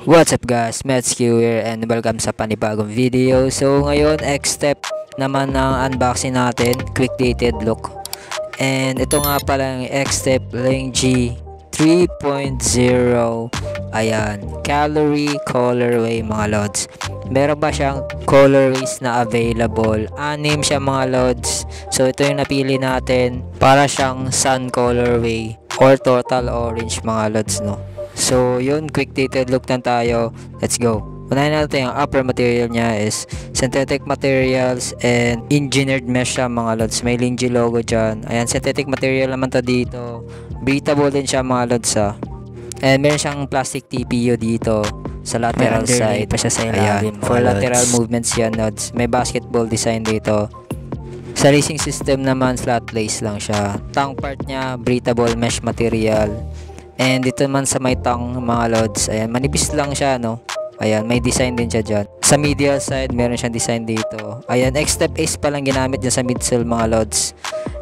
What's up guys, Metzq here and welcome sa panibagong video. So ngayon, X-step naman ng unboxing natin, quick dated look. And ito nga pala yung X-step Ling-G 3.0. Ayan, calorie colorway mga lods. Meron ba siyang colorways na available? 6 siya mga lods. So ito yung napili natin, para siyang sun colorway or total orange mga lods, no? So yun, quick dated look na tayo. Let's go. Unahin natin, yung upper material niya is synthetic materials and engineered mesh siya mga lods. May Ling-G logo dyan. Ayan, synthetic material naman to dito. Breathable din siya mga lods ha. And meron siyang plastic TPU dito sa lateral side. Pa siya sa ilalim. For lateral movements yan lods. May basketball design dito. Sa racing system naman, flat lace lang siya. Tongue part niya, breathable mesh material. And dito naman sa may tongue mga lods, ayan, manipis lang siya, no? Ayan, may design din siya dyan. Sa medial side, meron siyang design dito. Ayan, X-step Ace pa lang ginamit dyan sa midsole mga lods.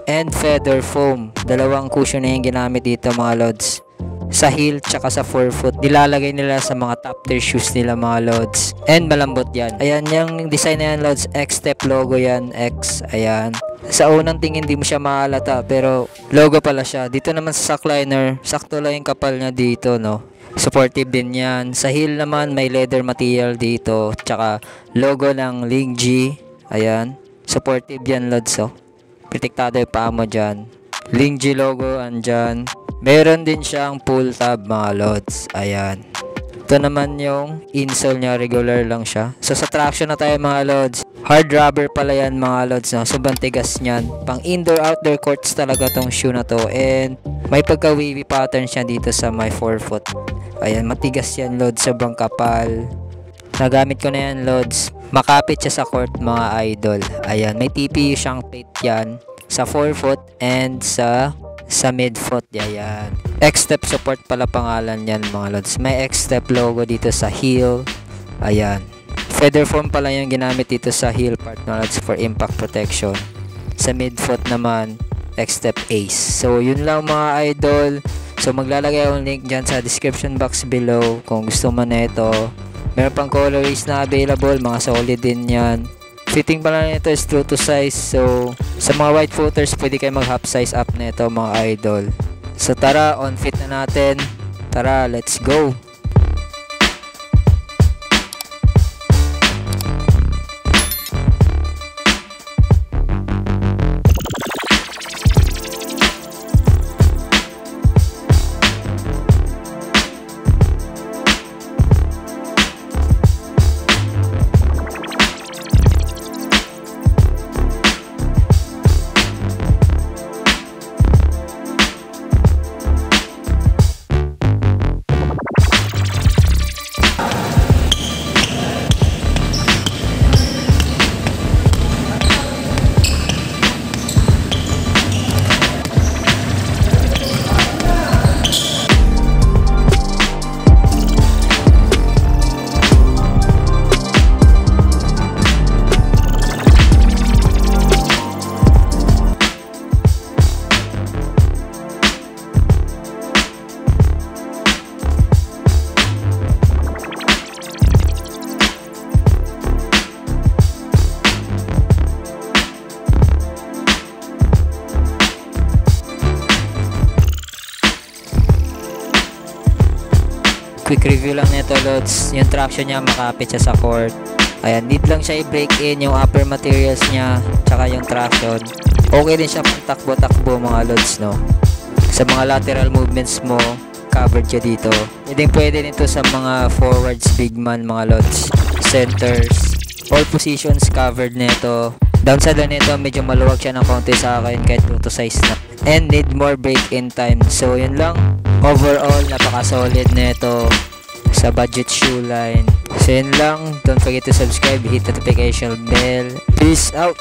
And feather foam, dalawang cushion na yung ginamit dito mga lods. Sa heel tsaka sa forefoot, nilalagay nila sa mga top tier shoes nila mga lods. And malambot yan. Ayan, yung design na yan lods, X-step logo yan, X, ayan. Sa unang tingin di mo siya mahalata pero logo pala siya. Dito naman sa sackliner, sakto lang yung kapal niya dito, no? Supportive din yan. Sa heel naman may leather material dito, tsaka logo ng Ling-G. Ayan, supportive yan lods, oh. Protektado yung paa mo dyan. Ling-G logo andyan. Meron din siyang pull tab mga lods. Ayan. Ito naman yung insole niya, regular lang siya. So sa traction na tayo mga lods. Hard rubber pala yan mga lods, no? Sobrang tigas niyan. Pang indoor outdoor courts talaga tong shoe na to. And may pagka wavy pattern siya dito sa my forefoot. Ayan, matigas yan lods, sobrang kapal. Nagamit ko na yan lods. Makapit siya sa court mga idol. Ayan, may TPU siyang plate yan sa forefoot and sa midfoot. Ayan, X-step support pala pangalan yan mga lods. May X-step logo dito sa heel. Ayan, feather foam pala yung ginamit dito sa heel part mga lods for impact protection. Sa midfoot naman, X-step Ace. So yun lang mga idol. So maglalagay akong link dyan sa description box below kung gusto mo na ito. Meron pang colorways na available, mga solid din yan. Fitting pala nito is true to size. So sa mga white footers, pwede kayo mag half size up na ito mga idol. So tara, on fit na natin. Tara, let's go. Quick review lang nito lods. Yung traction niya, makapit siya sa court. Ayan, need lang siya i-break in yung upper materials niya tsaka yung traction. Okay din siya pang takbo-takbo mga lods, no? Sa mga lateral movements mo, covered siya dito. Pwede nito sa mga forwards, big man mga lods. Centers, all positions covered nito. Downside lang nito, medyo maluwag siya ng konti sa akin kahit to size na. And need more break-in time. So yun lang. Overall, napaka-solid nito sa budget shoe line. So yun lang. Don't forget to subscribe, hit the notification bell. Peace out!